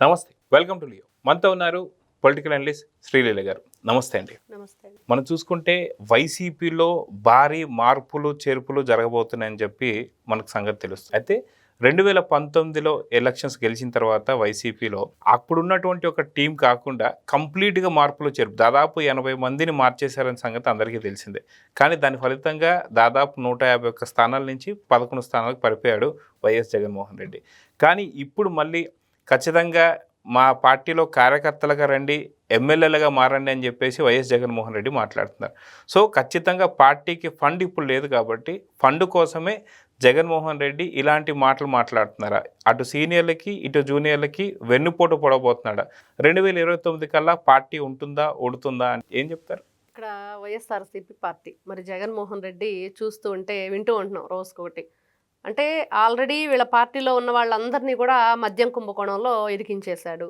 నమస్తే, welcome to Leo. మనతో ఉన్నారు పొలిటికల్ అనలిస్ట్ శ్రీలీల గారు. నమస్తే అండి. నమస్తే. మనం చూసుకుంటే వైసీపీలో భారీ మార్పులు చేర్పులు జరగబోతున్నాయని చెప్పి మనకు సంగతి తెలుస్తుంది. అయితే 2019లో ఎలక్షన్స్ గెలిచిన తర్వాత వైసీపీలో అప్పుడున్నటువంటి ఒక టీం కాకుండా కంప్లీట్గా మార్పులు చేర్పు దాదాపు 80 మందిని మార్చేశారనే సంగతి అందరికీ తెలిసిందే. కానీ దాని ఫలితంగా దాదాపు 151 స్థానాల నుంచి 11 స్థానాలకు పడిపోయాడు వైఎస్ జగన్మోహన్ రెడ్డి. కానీ ఇప్పుడు మళ్ళీ ఖచ్చితంగా మా పార్టీలో కార్యకర్తలుగా రండి, ఎమ్మెల్యేలుగా మారండి అని చెప్పేసి వైఎస్ జగన్మోహన్ రెడ్డి మాట్లాడుతున్నారు. సో ఖచ్చితంగా పార్టీకి ఫండ్ ఇప్పుడు లేదు కాబట్టి ఫండ్ కోసమే జగన్మోహన్ రెడ్డి ఇలాంటి మాటలు మాట్లాడుతున్నారా? అటు సీనియర్లకి ఇటు జూనియర్లకి వెన్నుపోటు పొడవబోతున్నాడా? 2029 కల్లా పార్టీ ఉంటుందా ఉడుతుందా అని ఏం చెప్తారు? ఇక్కడ వైఎస్ఆర్సీపీ పార్టీ మరి జగన్మోహన్ రెడ్డి చూస్తూ ఉంటే వింటూ ఉంటున్నాం రోజుకొకటి. అంటే ఆల్రెడీ వీళ్ళ పార్టీలో ఉన్న వాళ్ళందరినీ కూడా మద్యం కుంభకోణంలో ఇరికించేశాడు.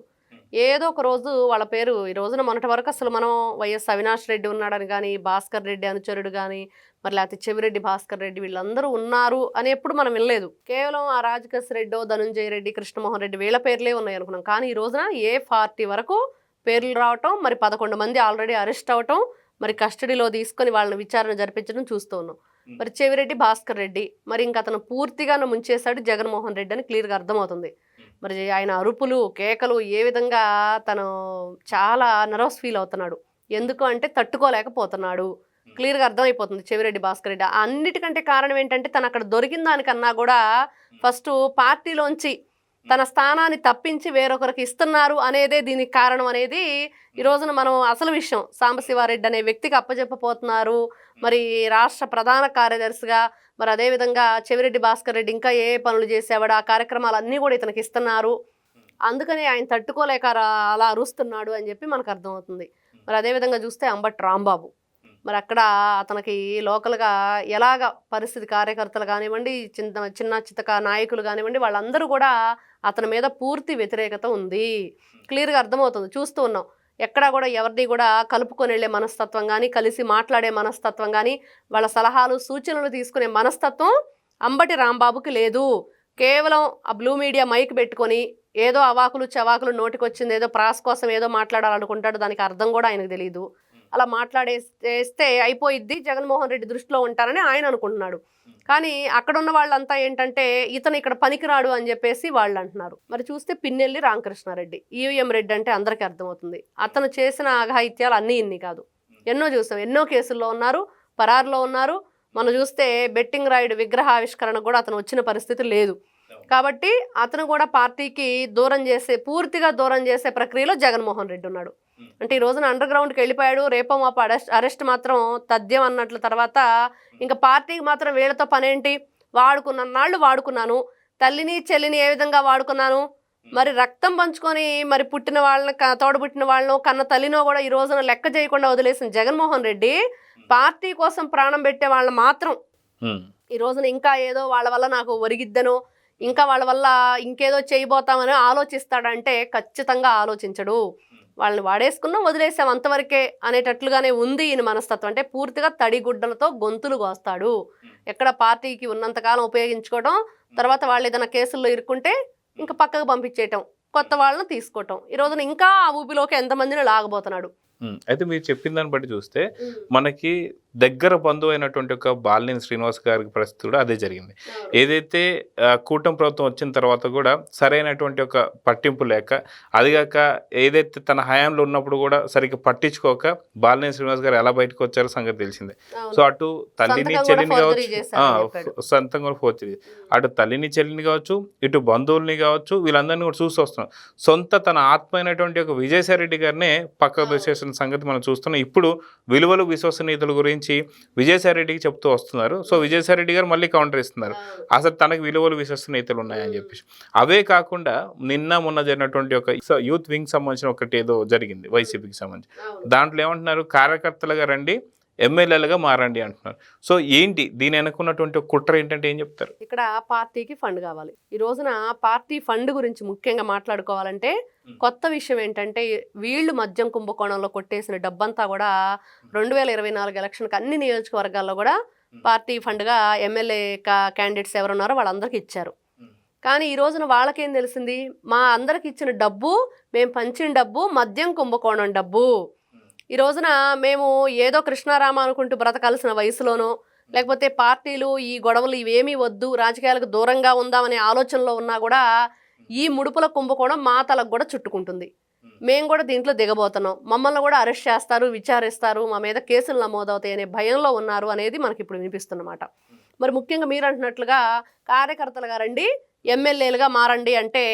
ఏదో ఒక రోజు వాళ్ళ పేరు ఈ రోజున మొన్నటి వరకు అసలు మనం వైఎస్ అవినాష్ రెడ్డి ఉన్నాడని కానీ, భాస్కర్ రెడ్డి అనుచరుడు కానీ, మరి లేకపోతే చెవిరెడ్డి భాస్కర్ రెడ్డి వీళ్ళందరూ ఉన్నారు అని ఎప్పుడు మనం వినలేదు. కేవలం ఆ రాజకేశ్ రెడ్డో, ధనుంజయ రెడ్డి, కృష్ణమోహన్ రెడ్డి వీళ్ళ పేర్లే ఉన్నాయి అనుకున్నాం. కానీ ఈ రోజున ఏ పార్టీ వరకు పేర్లు రావటం, మరి 11 మంది ఆల్రెడీ అరెస్ట్ అవటం, మరి కస్టడీలో తీసుకొని వాళ్ళని విచారణ జరిపించడం చూస్తూ ఉన్నాం. మరి చెవిరెడ్డి భాస్కర్ రెడ్డి మరి ఇంకా అతను పూర్తిగా ముంచేశాడు జగన్మోహన్ రెడ్డి అని క్లియర్గా అర్థమవుతుంది. మరి ఆయన అరుపులు కేకలు ఏ విధంగా తను చాలా నర్వస్ ఫీల్ అవుతున్నాడు. ఎందుకు అంటే తట్టుకోలేకపోతున్నాడు. క్లియర్గా అర్థమైపోతుంది చెవిరెడ్డి భాస్కర్ రెడ్డి. అన్నిటికంటే కారణం ఏంటంటే తను అక్కడ దొరికిన దానికన్నా కూడా ఫస్ట్ పార్టీలోంచి తన స్థానాన్ని తప్పించి వేరొకరికి ఇస్తున్నారు అనేదే దీనికి కారణం అనేది ఈ రోజున మనం అసలు విషయం. సాంబశివారెడ్డి అనే వ్యక్తికి అప్పచెప్పబోతున్నారు. మరి రాష్ట్ర ప్రధాన కార్యదర్శిగా, మరి అదేవిధంగా చెవిరెడ్డి భాస్కర్ రెడ్డి ఇంకా ఏ పనులు చేసేవాడు ఆ కార్యక్రమాలన్నీ కూడా ఇతనికి ఇస్తున్నారు. అందుకని ఆయన తట్టుకోలేక అలా అరుస్తున్నాడు అని చెప్పి మనకు అర్థమవుతుంది. మరి అదేవిధంగా చూస్తే అంబటి రాంబాబు మరి అక్కడ అతనికి లోకల్గా ఎలాగ పరిస్థితి కార్యకర్తలు కానివ్వండి, చిన్న చితక నాయకులు కానివ్వండి, వాళ్ళందరూ కూడా అతని మీద పూర్తి వ్యతిరేకత ఉంది. క్లియర్గా అర్థమవుతుంది, చూస్తూ ఉన్నాం. ఎక్కడా కూడా ఎవరిని కూడా కలుపుకొని వెళ్ళే మనస్తత్వం కానీ, కలిసి మాట్లాడే మనస్తత్వం కానీ, వాళ్ళ సలహాలు సూచనలు తీసుకునే మనస్తత్వం అంబటి రాంబాబుకి లేదు. కేవలం ఆ బ్లూ మీడియా మైక్ పెట్టుకొని ఏదో అవాకులు చవాకులు నోటికొచ్చింది ఏదో ప్రాస్ కోసం ఏదో మాట్లాడాలనుకుంటాడు. దానికి అర్థం కూడా ఆయనకు తెలియదు. అలా మాట్లాడేస్తే అయిపోయిద్ది, జగన్మోహన్ రెడ్డి దృష్టిలో ఉంటారని ఆయన అనుకుంటున్నాడు. కానీ అక్కడున్న వాళ్ళంతా ఏంటంటే ఇతను ఇక్కడ పనికిరాడు అని చెప్పేసి వాళ్ళు అంటున్నారు. మరి చూస్తే పిన్నెల్లి రామకృష్ణారెడ్డి, ఈవీఎం రెడ్డి అంటే అందరికీ అర్థమవుతుంది. అతను చేసిన అఘాయిత్యాలు అన్నీ ఇన్ని కాదు, ఎన్నో చూసాం. ఎన్నో కేసుల్లో ఉన్నారు, పరారులో ఉన్నారు. మనం చూస్తే బెట్టింగ్ రాయుడు విగ్రహావిష్కరణ కూడా అతను వచ్చిన పరిస్థితి లేదు. కాబట్టి అతను కూడా పార్టీకి పూర్తిగా దూరం చేసే ప్రక్రియలో జగన్మోహన్ రెడ్డి ఉన్నాడు. అంటే ఈ రోజున అండర్ గ్రౌండ్కి వెళ్ళిపోయాడు. రేపో మాప అరెస్ట్ మాత్రం తథ్యం అన్నట్ల తర్వాత ఇంకా పార్టీకి మాత్రం వీళ్ళతో పనేంటి? నాళ్ళు వాడుకున్నాను, తల్లిని చెల్లిని ఏ విధంగా వాడుకున్నాను, మరి రక్తం పంచుకొని మరి పుట్టిన వాళ్ళని తోడబుట్టిన వాళ్ళను కన్న తల్లినో కూడా ఈ రోజున లెక్క చేయకుండా వదిలేసిన జగన్మోహన్ రెడ్డి పార్టీ కోసం ప్రాణం పెట్టే వాళ్ళని మాత్రం ఈ రోజున ఇంకా ఏదో వాళ్ళ వల్ల నాకు ఒరిగిద్దనో, ఇంకా వాళ్ళ వల్ల ఇంకేదో చేయబోతామని ఆలోచిస్తాడంటే ఖచ్చితంగా ఆలోచించడు. వాళ్ళని వాడేసుకున్నాం, వదిలేసాం, అంతవరకే అనేటట్లుగానే ఉంది ఈయన మనస్తత్వం. అంటే పూర్తిగా తడిగుడ్డలతో గొంతులు కోస్తాడు. ఎక్కడ పార్టీకి ఉన్నంతకాలం ఉపయోగించుకోవడం, తర్వాత వాళ్ళు ఏదైనా కేసుల్లో ఇరుక్కుంటే ఇంకా పక్కకు పంపించేయటం, కొత్త వాళ్ళని తీసుకోవటం. ఈ రోజున ఇంకా ఆ ఊపిలోకి ఎంతమందిని లాగబోతున్నాడు. అయితే మీరు చెప్పిన దాన్ని బట్టి చూస్తే మనకి దగ్గర బంధువు అయినటువంటి ఒక బాలినేని శ్రీనివాస్ గారికి పరిస్థితి కూడా అదే జరిగింది. ఏదైతే కూటమి ప్రభుత్వం వచ్చిన తర్వాత కూడా సరైనటువంటి ఒక పట్టింపు లేక, అదిగాక ఏదైతే తన హయాంలో ఉన్నప్పుడు కూడా సరిగ్గా పట్టించుకోక బాలినేని శ్రీనివాస్ గారు ఎలా బయటకు వచ్చారో సంగతి తెలిసిందే. సో అటు తల్లిని చెల్లిని కావచ్చు, సొంతంగా కూడా పోతుంది, అటు తల్లిని చెల్లిని కావచ్చు, ఇటు బంధువుల్ని కావచ్చు, వీళ్ళందరినీ కూడా చూసి వస్తున్నాం. సొంత తన ఆత్మ అయినటువంటి ఒక విజయసాయి రెడ్డి గారినే పక్కకు దోసేసిన సంగతి మనం చూస్తున్నాం. ఇప్పుడు విలువలు విశ్వసనీయతల గురించి విజయసాయి రెడ్డికి చెప్తూ వస్తున్నారు. సో విజయసాయి రెడ్డి గారు మళ్ళీ కౌంటర్ ఇస్తున్నారు, అసలు తనకు విలువలు విశ్వసనీయతలు ఉన్నాయని చెప్పేసి. అవే కాకుండా మొన్న జరిగినటువంటి ఒక యూత్ వింగ్ సంబంధించిన ఒకటి ఏదో జరిగింది వైసీపీకి సంబంధించి. దాంట్లో ఏమంటున్నారు? కార్యకర్తలుగా రండి, ఎమ్మెల్యేలుగా మారండి అంటున్నారు. సో ఏంటి దీని వెనుకున్నటువంటి కుట్ర ఏంటంటే ఏం చెప్తారు? ఇక్కడ పార్టీకి ఫండ్ కావాలి. ఈ రోజున పార్టీ ఫండ్ గురించి ముఖ్యంగా మాట్లాడుకోవాలంటే కొత్త విషయం ఏంటంటే వీళ్ళు మద్యం కుంభకోణంలో కొట్టేసిన డబ్బంతా కూడా 2024 ఎలక్షన్కి అన్ని నియోజకవర్గాల్లో కూడా పార్టీ ఫండ్గా ఎమ్మెల్యే క్యాండిడేట్స్ ఎవరున్నారో వాళ్ళందరికీ ఇచ్చారు. కానీ ఈ రోజున వాళ్ళకేం తెలిసింది, మా అందరికి ఇచ్చిన డబ్బు, మేము పంచిన డబ్బు మద్యం కుంభకోణం డబ్బు. ఈ రోజున మేము ఏదో కృష్ణారామ అనుకుంటూ బ్రతకాల్సిన వయసులోనో, లేకపోతే పార్టీలు ఈ గొడవలు ఇవేమీ వద్దు, రాజకీయాలకు దూరంగా ఉందామనే ఆలోచనలో ఉన్నా కూడా ఈ ముడుపుల కుంభకోణం మా తలకు కూడా చుట్టుకుంటుంది. మేము కూడా దీంట్లో దిగబోతున్నాం, మమ్మల్ని కూడా అరెస్ట్ చేస్తారు, విచారిస్తారు, మా మీద కేసులు నమోదవుతాయి అనే భయంలో ఉన్నారు అనేది మనకి ఇప్పుడు వినిపిస్తున్నమాట. మరి ముఖ్యంగా మీరు అంటున్నట్లుగా కార్యకర్తలుగా రండి, ఎమ్మెల్యేలుగా మారండి అంటే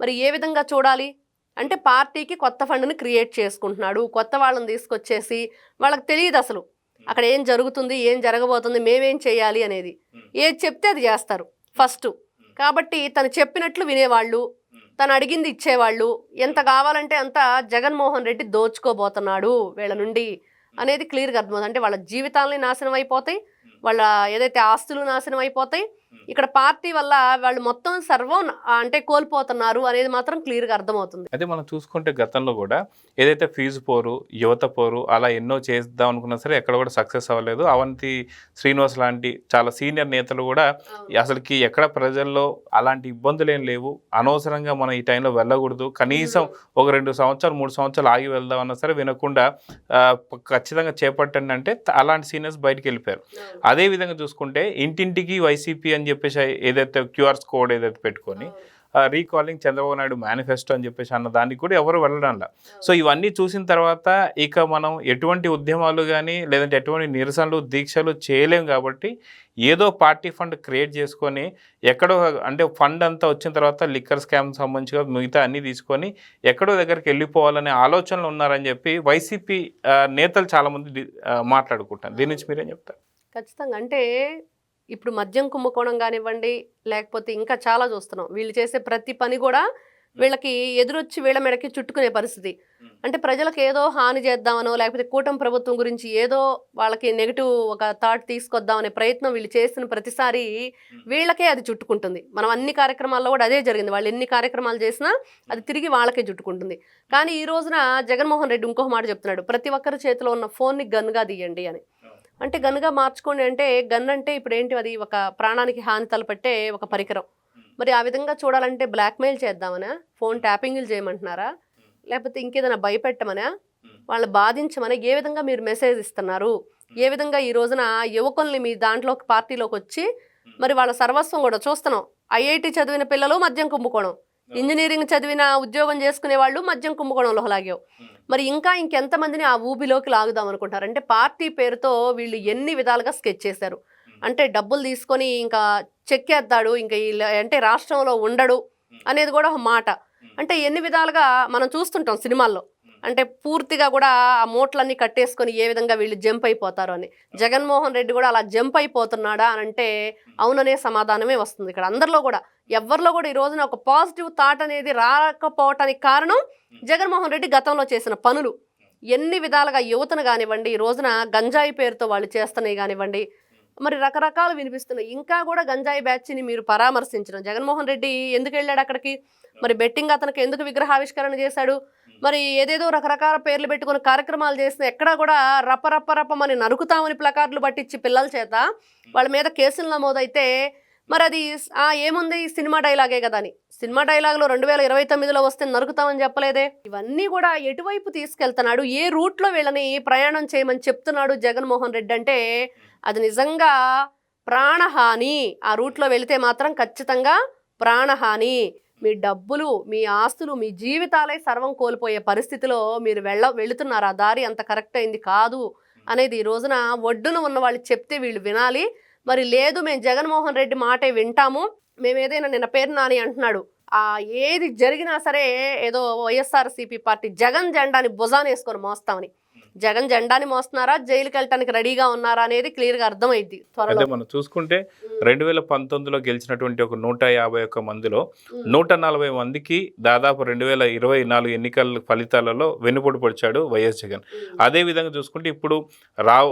మరి ఏ విధంగా చూడాలి అంటే, పార్టీకి కొత్త ఫండ్ని క్రియేట్ చేసుకుంటున్నాడు, కొత్త వాళ్ళని తీసుకొచ్చేసి వాళ్ళకి తెలియదు అసలు అక్కడ ఏం జరుగుతుంది, ఏం జరగబోతుంది, మేమేం చేయాలి అనేది. ఏది చెప్తే అది చేస్తారు ఫస్ట్. కాబట్టి తను చెప్పినట్లు వినేవాళ్ళు, తను అడిగింది ఇచ్చేవాళ్ళు, ఎంత కావాలంటే అంత జగన్మోహన్ రెడ్డి దోచుకోబోతున్నాడు వీళ్ళ నుండి అనేది క్లియర్గా అర్థమవుతుంది. అంటే వాళ్ళ జీవితాలని నాశనం అయిపోతాయి, వాళ్ళ ఏదైతే ఆస్తులు నాశనం అయిపోతాయి, ఇక్కడ పార్టీ వల్ల వాళ్ళు మొత్తం సర్వం అంటే కోల్పోతున్నారు అనేది మాత్రం క్లియర్గా అర్థమవుతుంది. అదే మనం చూసుకుంటే గతంలో కూడా ఏదైతే ఫీజు పోరు, యువత పోరు అలా ఎన్నో చేద్దాం అనుకున్నా సరే ఎక్కడ కూడా సక్సెస్ అవ్వలేదు. అవంతి శ్రీనివాస్ లాంటి చాలా సీనియర్ నేతలు కూడా అసలుకి ఎక్కడ ప్రజల్లో అలాంటి ఇబ్బందులు ఏం లేవు, అనవసరంగా మనం ఈ టైంలో వెళ్ళకూడదు, కనీసం ఒక 2 సంవత్సరాలు 3 సంవత్సరాలు ఆగి వెళ్దాం అన్నా సరే వినకుండా ఖచ్చితంగా చేపట్టండి అంటే అలాంటి సీనియర్స్ బయటికి వెళ్ళిపోయారు. అదే విధంగా చూసుకుంటే ఇంటింటికి వైసీపీ అని చెప్పేసి ఏదైతే క్యూఆర్ కోడ్ ఏదైతే పెట్టుకొని రీకాలింగ్ చంద్రబాబు నాయుడు మేనిఫెస్టో అని చెప్పేసి అన్న దానికి కూడా ఎవరు వెళ్ళడంలా. సో ఇవన్నీ చూసిన తర్వాత ఇక మనం ఎటువంటి ఉద్యమాలు కానీ లేదంటే ఎటువంటి నిరసనలు దీక్షలు చేయలేం. కాబట్టి ఏదో పార్టీ ఫండ్ క్రియేట్ చేసుకొని ఎక్కడో అంటే ఫండ్ అంతా వచ్చిన తర్వాత లిక్కర్ స్కామ్ సంబంధించి మిగతా అన్నీ తీసుకొని ఎక్కడో దగ్గరికి వెళ్ళిపోవాలనే ఆలోచనలు ఉన్నారని చెప్పి వైసీపీ నేతలు చాలామంది మాట్లాడుకుంటారు. దీని నుంచి మీరేం చెప్తారు? ఖచ్చితంగా. అంటే ఇప్పుడు మద్యం కుంభకోణం కానివ్వండి, లేకపోతే ఇంకా చాలా చూస్తున్నాం, వీళ్ళు చేసే ప్రతి పని కూడా వీళ్ళకి ఎదురొచ్చి వీళ్ళ మీదకి చుట్టుకునే పరిస్థితి. అంటే ప్రజలకు ఏదో హాని చేద్దామనో, లేకపోతే కూటమి ప్రభుత్వం గురించి ఏదో వాళ్ళకి నెగిటివ్ ఒక థాట్ తీసుకొద్దామనే ప్రయత్నం వీళ్ళు చేసిన ప్రతిసారి వీళ్ళకే అది చుట్టుకుంటుంది. మనం అన్ని కార్యక్రమాల్లో కూడా అదే జరిగింది, వాళ్ళు ఎన్ని కార్యక్రమాలు చేసినా అది తిరిగి వాళ్ళకే చుట్టుకుంటుంది. కానీ ఈ రోజున జగన్మోహన్ రెడ్డి ఇంకొక మాట చెప్తున్నాడు, ప్రతి ఒక్కరి చేతిలో ఉన్న ఫోన్ని గన్గా తీయండి అని. అంటే గన్గా మార్చుకోండి అంటే, గన్ అంటే ఇప్పుడు ఏంటి, అది ఒక ప్రాణానికి హాని తలపెట్టే ఒక పరికరం. మరి ఆ విధంగా చూడాలంటే బ్లాక్మెయిల్ చేద్దామనా, ఫోన్ ట్యాపింగ్లు చేయమంటున్నారా, లేకపోతే ఇంకేదైనా భయపెట్టమనా, వాళ్ళని బాధించమని ఏ విధంగా మీరు మెసేజ్ ఇస్తున్నారు? ఏ విధంగా ఈ రోజున యువకుల్ని మీ దాంట్లో పార్టీలోకి వచ్చి మరి వాళ్ళ సర్వస్వం కూడా చూస్తున్నాం. ఐఐటి చదివిన పిల్లలు మద్యం కుంభకోణం, ఇంజనీరింగ్ చదివిన ఉద్యోగం చేసుకునే వాళ్ళు మద్యం కుంభకోణంలో లాగావు. మరి ఇంకా ఇంకెంతమందిని ఆ ఊబిలోకి లాగుదాం అనుకుంటారు? అంటే పార్టీ పేరుతో వీళ్ళు ఎన్ని విధాలుగా స్కెచ్ చేశారు. అంటే డబ్బులు తీసుకొని ఇంకా చెక్కేస్తాడు, ఇంకా అంటే రాష్ట్రంలో ఉండడు అనేది కూడా ఒక మాట. అంటే ఎన్ని విధాలుగా మనం చూస్తుంటాం సినిమాల్లో. అంటే పూర్తిగా కూడా ఆ మూటలన్నీ కట్టేసుకొని ఏ విధంగా వీళ్ళు జంప్ అయిపోతారు అని. జగన్మోహన్ రెడ్డి కూడా అలా జంప్ అయిపోతున్నాడా అని అంటే అవుననే సమాధానమే వస్తుంది ఇక్కడ అందరిలో కూడా. ఎవరిలో కూడా ఈ రోజున ఒక పాజిటివ్ థాట్ అనేది రాకపోవటానికి కారణం జగన్మోహన్ రెడ్డి గతంలో చేసిన పనులు. ఎన్ని విధాలుగా యువతను కానివ్వండి, ఈ రోజున గంజాయి పేరుతో వాళ్ళు చేస్తున్నాయి కానివ్వండి, మరి రకరకాలు వినిపిస్తున్నాయి. ఇంకా కూడా గంజాయి బ్యాచ్ని మీరు పరామర్శించడం, జగన్మోహన్ రెడ్డి ఎందుకు వెళ్ళాడు అక్కడికి, మరి బెట్టింగ్ అతనికి ఎందుకు విగ్రహావిష్కరణ చేశాడు, మరి ఏదేదో రకరకాల పేర్లు పెట్టుకుని కార్యక్రమాలు చేసిన ఎక్కడా కూడా రప్పమని నరుకుతామని ప్లకార్డులు పట్టించి పిల్లల చేత వాళ్ళ మీద కేసులు నమోదైతే మరి అది ఏముంది, సినిమా డైలాగే కదా అని. సినిమా డైలాగులో 2029లో వస్తే నరుకుతామని చెప్పలేదే. ఇవన్నీ కూడా ఎటువైపు తీసుకెళ్తున్నాడు, ఏ రూట్లో వీళ్ళని ప్రయాణం చేయమని చెప్తున్నాడు జగన్మోహన్ రెడ్డి అంటే అది నిజంగా ప్రాణహాని. ఆ రూట్లో వెళితే మాత్రం ఖచ్చితంగా ప్రాణహాని. మీ డబ్బులు, మీ ఆస్తులు, మీ జీవితాలే సర్వం కోల్పోయే పరిస్థితిలో మీరు వెళుతున్నారు. ఆ దారి అంత కరెక్ట్ అయింది కాదు అనేది ఈ రోజున ఒడ్డున ఉన్న వాళ్ళు చెప్తే వీళ్ళు వినాలి. మరి లేదు మేము జగన్మోహన్ రెడ్డి మాటే వింటాము, మేము ఏదైనా నిన్న పేరు నాని అంటున్నాడు, ఏది జరిగినా సరే ఏదో వైఎస్ఆర్సీపీ పార్టీ జగన్ జెండాని భుజాన వేసుకొని మోస్తామని. జగన్ జెండాని మోస్తున్నారా, జైలుకి వెళ్ళటానికి రెడీగా ఉన్నారా అనేది క్లియర్గా అర్థమైంది త్వరలో. మనం చూసుకుంటే 2019లో గెలిచినటువంటి ఒక 151 మందిలో 140 మందికి దాదాపు 2024 ఎన్నికల ఫలితాలలో వెన్నుపోటు పొడిచాడు వైఎస్ జగన్. అదే విధంగా చూసుకుంటే ఇప్పుడు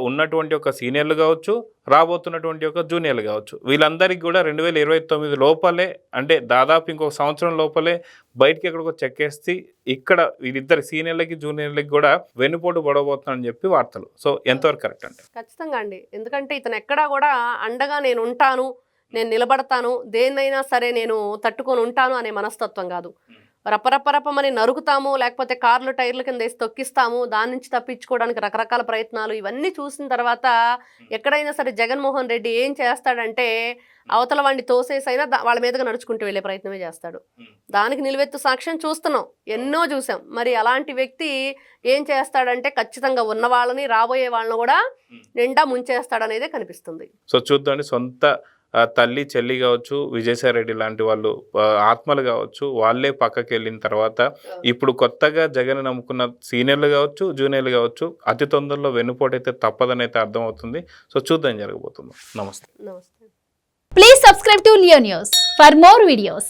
ఉన్నటువంటి ఒక సీనియర్లు కావచ్చు, రాబోతున్నటువంటి ఒక జూనియర్లు కావచ్చు, వీళ్ళందరికీ కూడా 2029 లోపలే, అంటే దాదాపు ఇంకొక సంవత్సరం లోపలే బయటికి ఎక్కడికో చెక్కేసి ఇక్కడ వీళ్ళిద్దరు సీనియర్లకి జూనియర్లకి కూడా వెన్నుపోటు పడబోతున్నాడని చెప్పి వార్తలు. సో ఎంతవరకు కరెక్ట్ అంటే? ఖచ్చితంగా అండి. ఎందుకంటే ఇతను ఎక్కడా కూడా అండగా నేను ఉంటాను, నేను నిలబడతాను, దేన్నైనా సరే నేను తట్టుకొని ఉంటాను అనే మనస్తత్వం కాదు. రపరపరపమని నరుకుతాము, లేకపోతే కార్లు టైర్ల కింద వేసి తొక్కిస్తాము, దాని నుంచి తప్పించుకోవడానికి రకరకాల ప్రయత్నాలు ఇవన్నీ చూసిన తర్వాత ఎక్కడైనా సరే జగన్మోహన్ రెడ్డి ఏం చేస్తాడంటే అవతల వాడిని తోసేసైనా వాళ్ళ మీదగా నడుచుకుంటూ వెళ్ళే ప్రయత్నమే చేస్తాడు. దానికి నిలువెత్తు సాక్ష్యం చూస్తున్నాం, ఎన్నో చూసాం. మరి అలాంటి వ్యక్తి ఏం చేస్తాడంటే ఖచ్చితంగా ఉన్న వాళ్ళని రాబోయే వాళ్ళని కూడా నిండా ముంచేస్తాడనేదే కనిపిస్తుంది. సో చూద్దాండి, సొంత తల్లి చెల్లి కావచ్చు, విజయసాయి రెడ్డి లాంటి వాళ్ళు ఆత్మలు కావచ్చు, వాళ్ళే పక్కకి వెళ్ళిన తర్వాత ఇప్పుడు కొత్తగా జగన్ నమ్ముకున్న సీనియర్లు కావచ్చు, జూనియర్లు కావచ్చు, అతి తొందరలో వెన్నుపోటైతే తప్పదని అయితే అర్థమవుతుంది. సో చూద్దాం జరగబోతుంది. నమస్తే. నమస్తే. Please subscribe to Leo News for more videos.